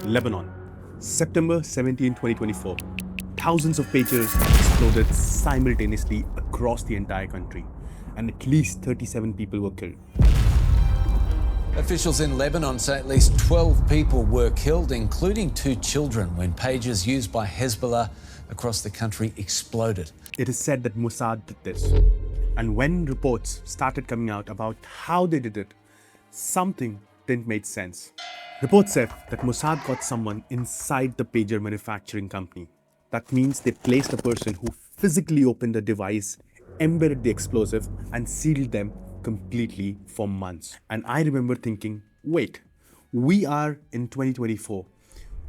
Lebanon, September 17, 2024. Thousands of pagers exploded simultaneously across the entire country, and at least 37 people were killed. Officials in Lebanon say at least 12 people were killed, including 2 children, when pagers used by Hezbollah across the country exploded. It is said that Mossad did this. And when reports started coming out about how they did it, something didn't make sense. Reports said that Mossad got someone inside the pager manufacturing company. That means they placed a person who physically opened the device, embedded the explosive, and sealed them completely for months. And I remember thinking, wait, we are in 2024.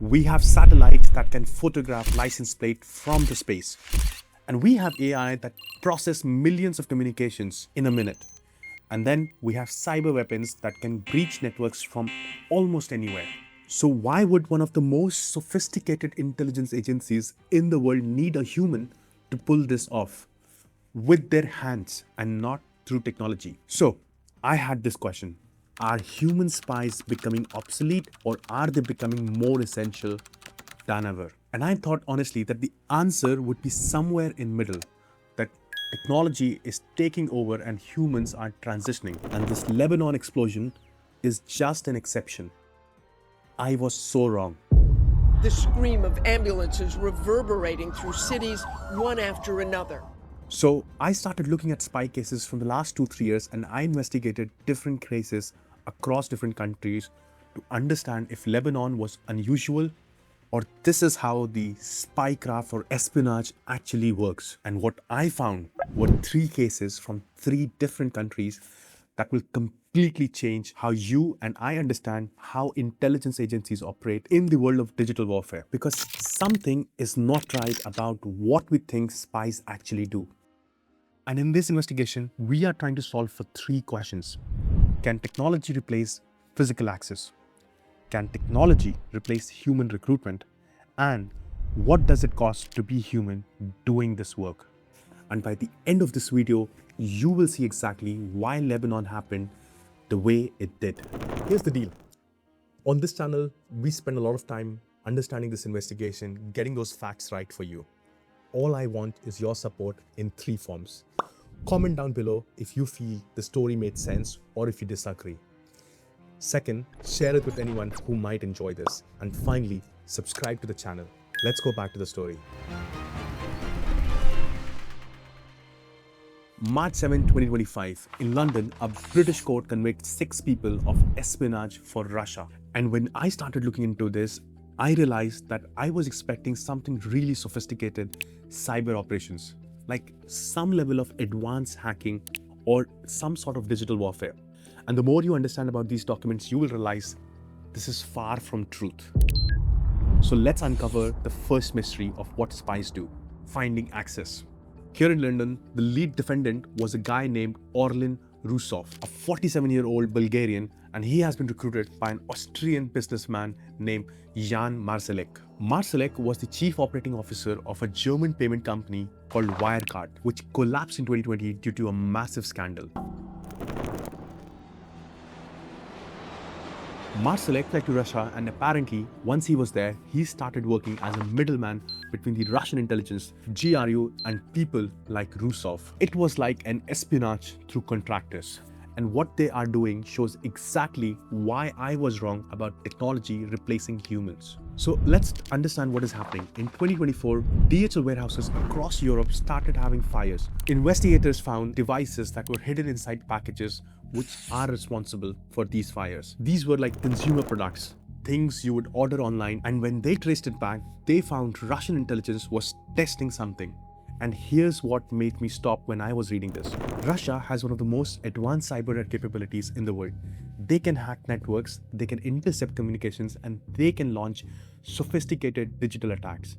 We have satellites that can photograph license plate from the space. And we have AI that process millions of communications in a minute. And then we have cyber weapons that can breach networks from almost anywhere. So why would one of the most sophisticated intelligence agencies in the world need a human to pull this off with their hands and not through technology? So I had this question. Are human spies becoming obsolete, or are they becoming more essential than ever? And I thought honestly that the answer would be somewhere in middle, that technology is taking over and humans are transitioning. And this Lebanon explosion is just an exception. I was so wrong. The scream of ambulances reverberating through cities one after another. So I started looking at spy cases from the last 2-3 years, and I investigated different cases across different countries to understand if Lebanon was unusual, or this is how the spycraft or espionage actually works. And what I found were 3 cases from 3 different countries that will completely change how you and I understand how intelligence agencies operate in the world of digital warfare. Because something is not right about what we think spies actually do. And in this investigation, we are trying to solve for 3 questions. Can technology replace physical access? Can technology replace human recruitment? And what does it cost to be human doing this work? And by the end of this video, you will see exactly why Lebanon happened the way it did. Here's the deal. On this channel, we spend a lot of time understanding this investigation, getting those facts right for you. All I want is your support in 3 forms. Comment down below if you feel the story made sense or if you disagree. Second, share it with anyone who might enjoy this. And finally, subscribe to the channel. Let's go back to the story. March 7, 2025, in London, a British court convicted 6 people of espionage for Russia. And when I started looking into this, I realized that I was expecting something really sophisticated, cyber operations, like some level of advanced hacking or some sort of digital warfare. And the more you understand about these documents, you will realize this is far from truth. So let's uncover the first mystery of what spies do: finding access. Here in London, the lead defendant was a guy named Orlin Rusov, a 47-year-old Bulgarian, and he has been recruited by an Austrian businessman named Jan Marsalek. Marsalek was the chief operating officer of a German payment company called Wirecard, which collapsed in 2020 due to a massive scandal. Marsalek fled to Russia, and apparently, once he was there, he started working as a middleman between the Russian intelligence, GRU, and people like Rusov. It was like an espionage through contractors. And what they are doing shows exactly why I was wrong about technology replacing humans. So let's understand what is happening. In 2024, DHL warehouses across Europe started having fires. Investigators found devices that were hidden inside packages which are responsible for these fires. These were like consumer products, things you would order online, and when they traced it back, they found Russian intelligence was testing something. And here's what made me stop when I was reading this. Russia has one of the most advanced cyber capabilities in the world. They can hack networks, they can intercept communications, and they can launch sophisticated digital attacks.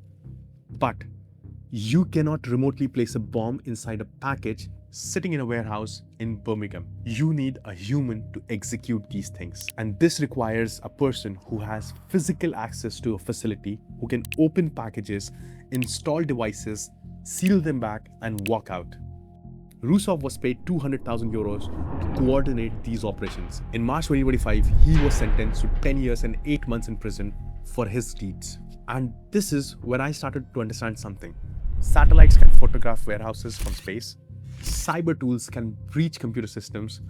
But you cannot remotely place a bomb inside a package sitting in a warehouse in Birmingham. You need a human to execute these things. And this requires a person who has physical access to a facility, who can open packages, install devices, seal them back, and walk out. Rusov was paid 200,000 euros to coordinate these operations. In March 2025, he was sentenced to 10 years and 8 months in prison for his deeds. And this is where I started to understand something. Satellites can photograph warehouses from space. Cyber tools can breach computer systems,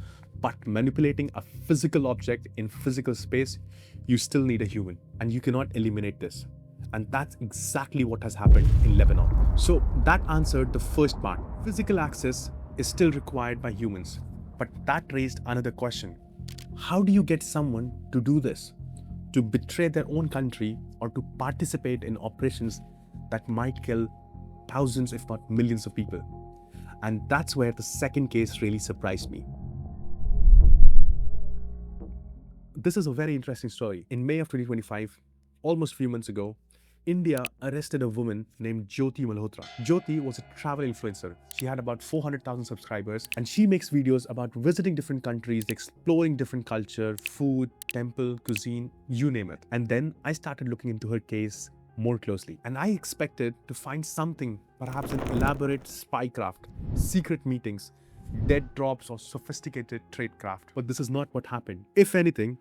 but manipulating a physical object in physical space, you still need a human, and you cannot eliminate this. And that's exactly what has happened in Lebanon. So that answered the first part. Physical access is still required by humans. But that raised another question. How do you get someone to do this? To betray their own country or to participate in operations that might kill thousands, if not millions of people? And that's where the second case really surprised me. This is a very interesting story. In May of 2025, almost a few months ago, India arrested a woman named Jyoti Malhotra. Jyoti was a travel influencer. She had about 400,000 subscribers, and she makes videos about visiting different countries, exploring different culture, food, temple, cuisine, you name it. And then I started looking into her case more closely, and I expected to find something, perhaps an elaborate spycraft, secret meetings, dead drops, or sophisticated tradecraft. But this is not what happened. If anything,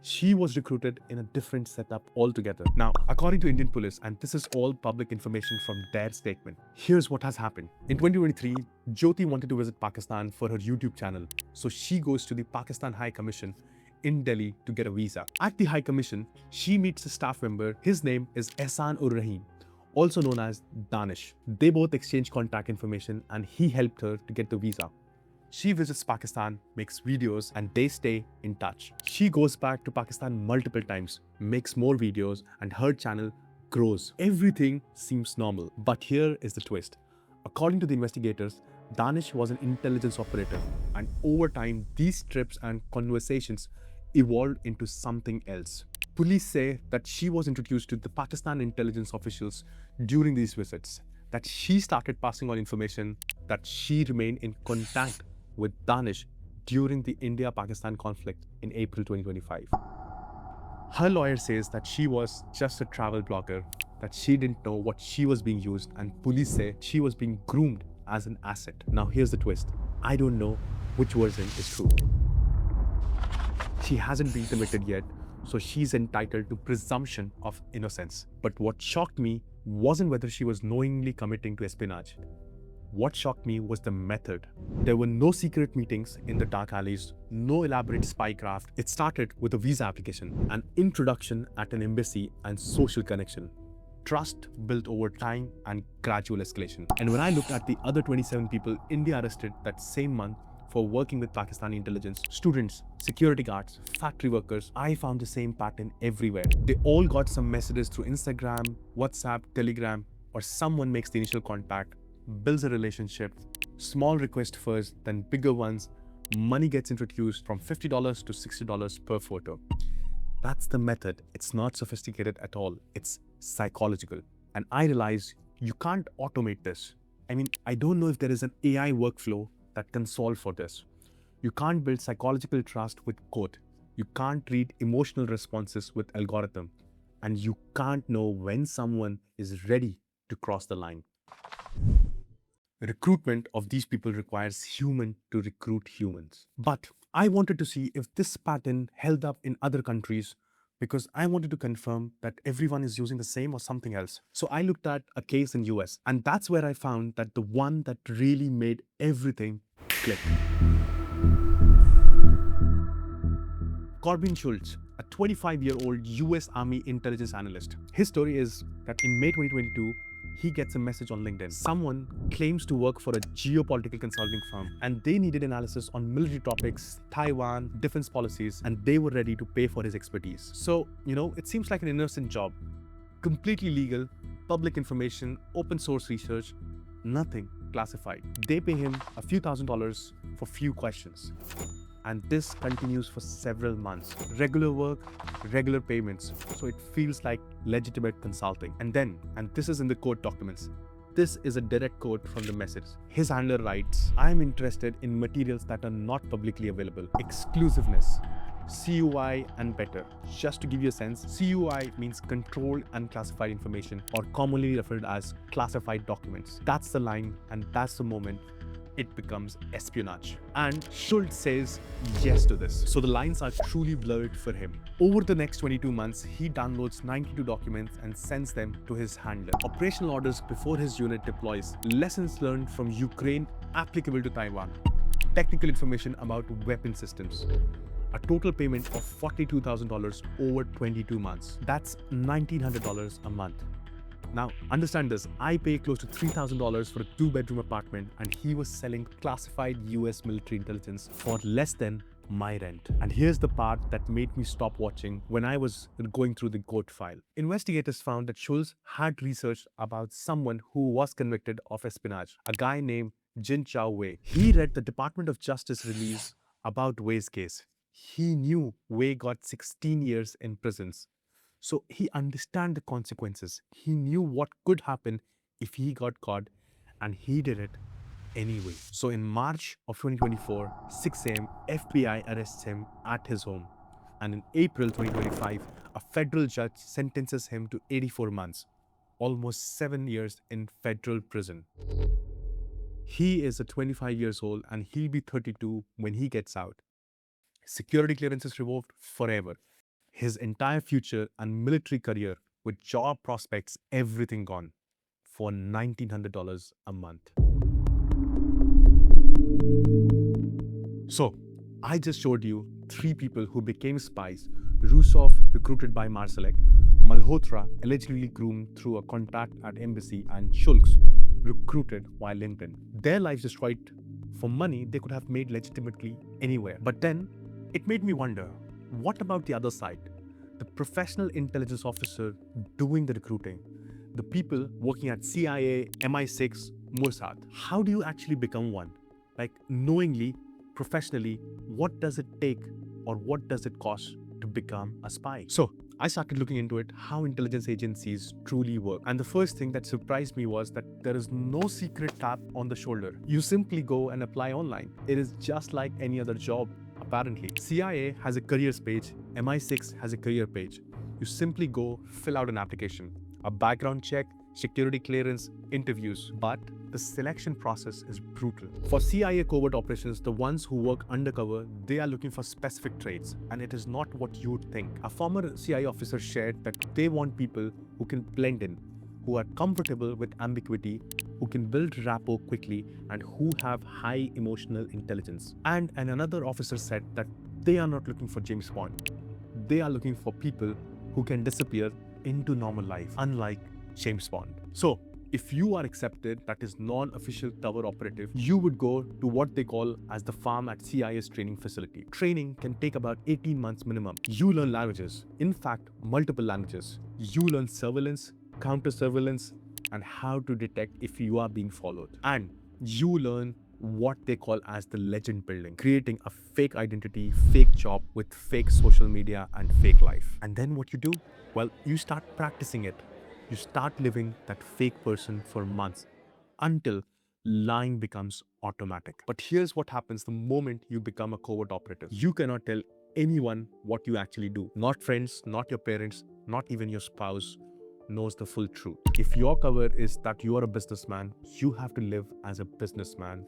she was recruited in a different setup altogether. Now, according to Indian police, and this is all public information from their statement, here's what has happened. In 2023, Jyoti wanted to visit Pakistan for her YouTube channel. So she goes to the Pakistan High Commission in Delhi to get a visa. At the High Commission, she meets a staff member. His name is Ehsan ur Rahim, also known as Danish. They both exchange contact information and he helped her to get the visa. She visits Pakistan, makes videos, and they stay in touch. She goes back to Pakistan multiple times, makes more videos, and her channel grows. Everything seems normal. But here is the twist. According to the investigators, Danish was an intelligence operative, and over time, these trips and conversations evolved into something else. Police say that she was introduced to the Pakistan intelligence officials during these visits, that she started passing on information, that she remained in contact with Danish during the India-Pakistan conflict in April 2025. Her lawyer says that she was just a travel blogger, that she didn't know what she was being used, and police say she was being groomed as an asset. Now here's the twist. I don't know which version is true. She hasn't been committed yet, so she's entitled to presumption of innocence. But what shocked me wasn't whether she was knowingly committing to espionage. What shocked me was the method. There were no secret meetings in the dark alleys, no elaborate spycraft. It started with a visa application, an introduction at an embassy, and social connection. Trust built over time and gradual escalation. And when I looked at the other 27 people India arrested that same month for working with Pakistani intelligence, students, security guards, factory workers, I found the same pattern everywhere. They all got some messages through Instagram, WhatsApp, Telegram, or someone makes the initial contact, builds a relationship, small request first, then bigger ones, money gets introduced from $50 to $60 per photo. That's the method. It's not sophisticated at all. It's psychological. And I realize you can't automate this. I mean, I don't know if there is an AI workflow that can solve for this. You can't build psychological trust with code. You can't read emotional responses with algorithm. And you can't know when someone is ready to cross the line. Recruitment of these people requires human to recruit humans. But I wanted to see if this pattern held up in other countries because I wanted to confirm that everyone is using the same or something else. So I looked at a case in US, and that's where I found that the one that really made everything click. Corbin Schultz, a 25-year-old US Army intelligence analyst. His story is that in May 2022, he gets a message on LinkedIn. Someone claims to work for a geopolitical consulting firm and they needed analysis on military topics, Taiwan, defense policies, and they were ready to pay for his expertise. So, it seems like an innocent job. Completely legal, public information, open source research, nothing classified. They pay him a few $1,000s for few questions. And this continues for several months. Regular work, regular payments. So it feels like legitimate consulting. And then, and this is in the court documents, this is a direct quote from the message. His handler writes, "I am interested in materials that are not publicly available. Exclusiveness, CUI and better." Just to give you a sense, CUI means controlled unclassified information, or commonly referred as classified documents. That's the line and that's the moment it becomes espionage. And Schultz says yes to this. So the lines are truly blurred for him. Over the next 22 months, he downloads 92 documents and sends them to his handler. Operational orders before his unit deploys. Lessons learned from Ukraine applicable to Taiwan. Technical information about weapon systems. A total payment of $42,000 over 22 months. That's $1,900 a month. Now, understand this, I pay close to $3,000 for a 2-bedroom apartment, and he was selling classified US military intelligence for less than my rent. And here's the part that made me stop watching when I was going through the court file. Investigators found that Schultz had researched about someone who was convicted of espionage, a guy named Jin Chao Wei. He read the Department of Justice release about Wei's case. He knew Wei got 16 years in prisons. So he understood the consequences. He knew what could happen if he got caught, and he did it anyway. So in March of 2024, 6 a.m., FBI arrests him at his home. And in April 2025, a federal judge sentences him to 84 months, almost 7 years in federal prison. He is 25 years old and he'll be 32 when he gets out. Security clearance is revoked forever. His entire future and military career with job prospects, everything gone for $1,900 a month. So, I just showed you 3 people who became spies. Rusov, recruited by Marsalek; Malhotra, allegedly groomed through a contact at embassy; and Schultz, recruited via LinkedIn. Their lives destroyed for money they could have made legitimately anywhere. But then, it made me wonder, what about the other side? The professional intelligence officer doing the recruiting, the people working at CIA, MI6, Mossad. How do you actually become one? Like, knowingly, professionally, what does it take or what does it cost to become a spy? So I started looking into it, how intelligence agencies truly work. And the first thing that surprised me was that there is no secret tap on the shoulder. You simply go and apply online. It is just like any other job. Apparently, CIA has a careers page, MI6 has a career page. You simply go fill out an application, a background check, security clearance, interviews. But the selection process is brutal. For CIA covert operations, the ones who work undercover, they are looking for specific traits, and it is not what you would think. A former CIA officer shared that they want people who can blend in, who are comfortable with ambiguity, who can build rapport quickly, and who have high emotional intelligence. And another officer said that they are not looking for James Bond. They are looking for people who can disappear into normal life, unlike James Bond. So, if you are accepted, that is non-official cover operative, you would go to what they call as the farm at CIA's training facility. Training can take about 18 months minimum. You learn languages, in fact, multiple languages. You learn surveillance, counter-surveillance, and how to detect if you are being followed. And you learn what they call as the legend building, creating a fake identity, fake job with fake social media and fake life. And then what you do? Well, you start practicing it. You start living that fake person for months until lying becomes automatic. But here's what happens the moment you become a covert operative. You cannot tell anyone what you actually do. Not friends, not your parents, not even your spouse knows the full truth. If your cover is that you are a businessman, you have to live as a businessman,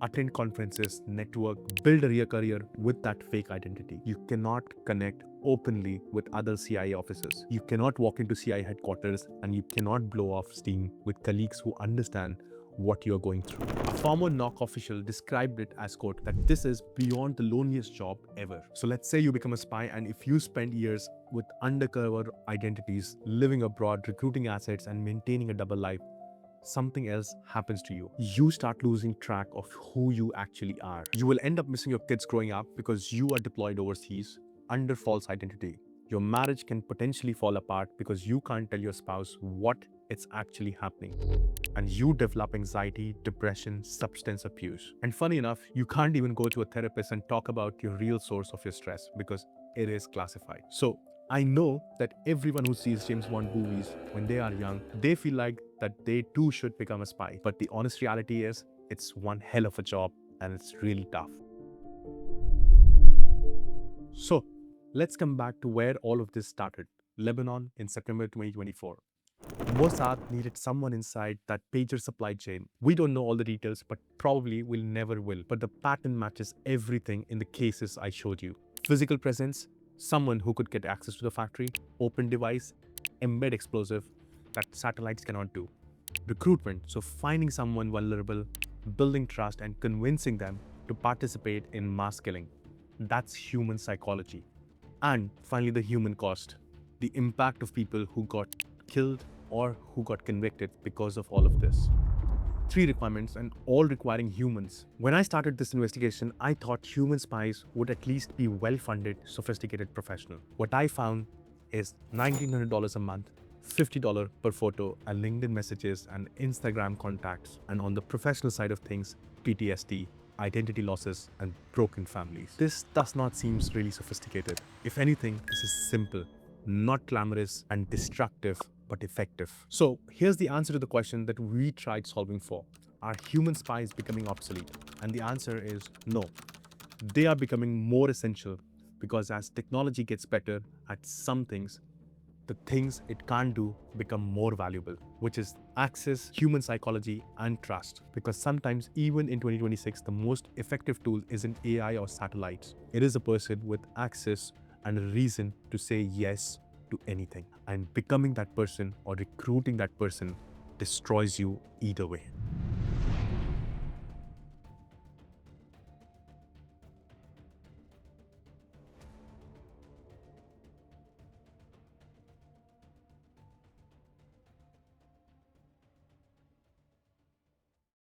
attend conferences, network, build a real career with that fake identity. You cannot connect openly with other CIA officers. You cannot walk into CIA headquarters and you cannot blow off steam with colleagues who understand what you're going through. A former NOC official described it as, quote, that this is beyond the loneliest job ever. So let's say you become a spy, and if you spend years with undercover identities, living abroad, recruiting assets, and maintaining a double life, something else happens to you. You start losing track of who you actually are. You will end up missing your kids growing up because you are deployed overseas under false identity. Your marriage can potentially fall apart because you can't tell your spouse what it's actually happening. And you develop anxiety, depression, substance abuse. And funny enough, you can't even go to a therapist and talk about your real source of your stress because it is classified. So I know that everyone who sees James Bond movies when they are young, they feel like that they too should become a spy. But the honest reality is, it's one hell of a job and it's really tough. So let's come back to where all of this started. Lebanon in September 2024. Mossad needed someone inside that pager supply chain. We don't know all the details, but probably will never will. But the pattern matches everything in the cases I showed you. Physical presence, someone who could get access to the factory, open device, embed explosive that satellites cannot do. Recruitment, so finding someone vulnerable, building trust and convincing them to participate in mass killing. That's human psychology. And finally, the human cost, the impact of people who got killed or who got convicted because of all of this. 3 requirements and all requiring humans. When I started this investigation, I thought human spies would at least be well-funded, sophisticated professional. What I found is $1,900 a month, $50 per photo, and LinkedIn messages and Instagram contacts. And on the professional side of things, PTSD, identity losses, and broken families. This does not seem really sophisticated. If anything, this is simple, not glamorous and destructive, but effective. So here's the answer to the question that we tried solving for. Are human spies becoming obsolete? And the answer is no. They are becoming more essential because as technology gets better at some things, the things it can't do become more valuable, which is access, human psychology, and trust. Because sometimes, even in 2026, the most effective tool isn't AI or satellites. It is a person with access and a reason to say yes to anything. And becoming that person or recruiting that person destroys you either way.